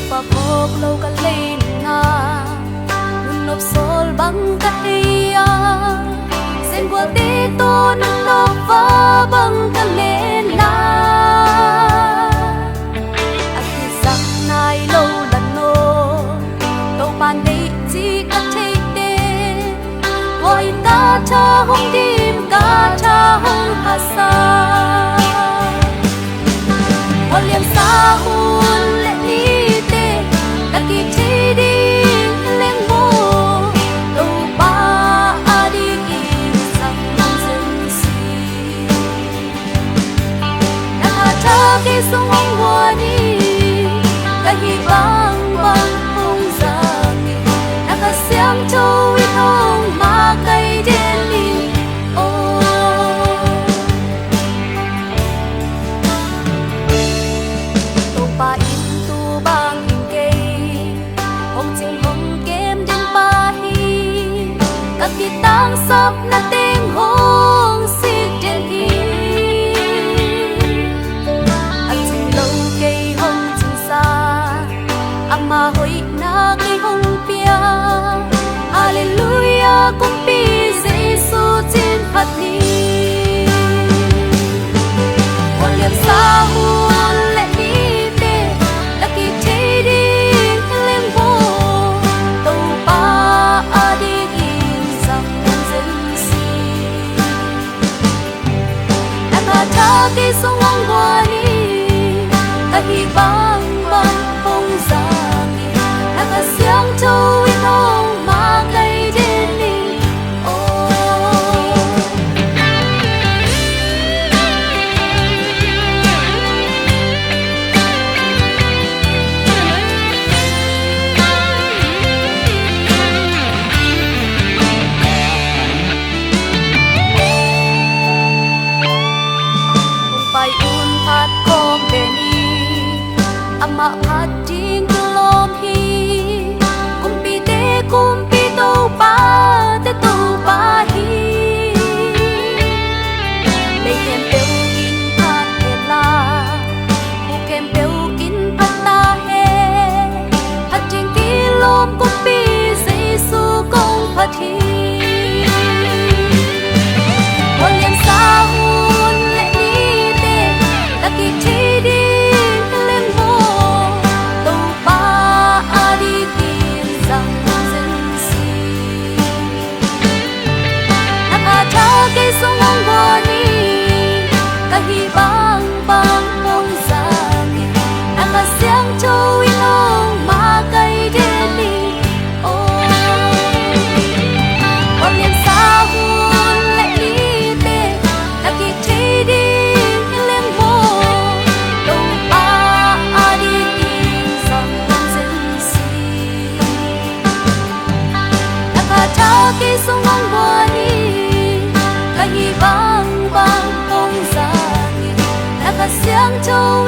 pa khóc lâu cả lên na nun nộp sol băng cả hiya sen qua tê to nun nộp va băng cả lên na ati sang nai lâu lần nô tàu pan đi chỉ cả thế tê gọi ta cha hong tim cả cha hong hasa hoa liềm xa hun lệ đi tê đã kịp chi đi lên mô đâu ba đi kịp sang dân si đã hạ cha khi sông ông hoa đi đã hi băng băng không giang đã hạ xiang châu ít hông mà cây đen đi ba in tu bang in cây hong chinh hong kem đến ba hi các kỳ tang sắp na tiếng hong xịt đến hi anh chinh lâu cây hong chinh xa ama hoi na cây hong pia hallelujah cung pi Giêsu trên phật ni hoa liềm xa hun lệ khi sông ngang qua đi ta hi băng băng không giang ta cả xiang châu ít hông mà cây đến đi phải un phát không về ni ama phát chính lom hi kumpi tàu ba hi để kem bêu in phát hết la u kem bêu in phát ta he phát chính ki lom kumpi Giêsu công phát hi hoa liềm xa hun lệ đã kịp chi đi lên mô tàu ba đi tìm rằng dân si đã hạ cha cây sông ngang qua đi cả hi băng băng không giang đã cả xiang châu ít hông mà cây đến đi hoa liềm xa hun lệ đi tê đã kịp chi đi khi sông ngang qua đi cả hi băng băng không giang đã cả xiang châu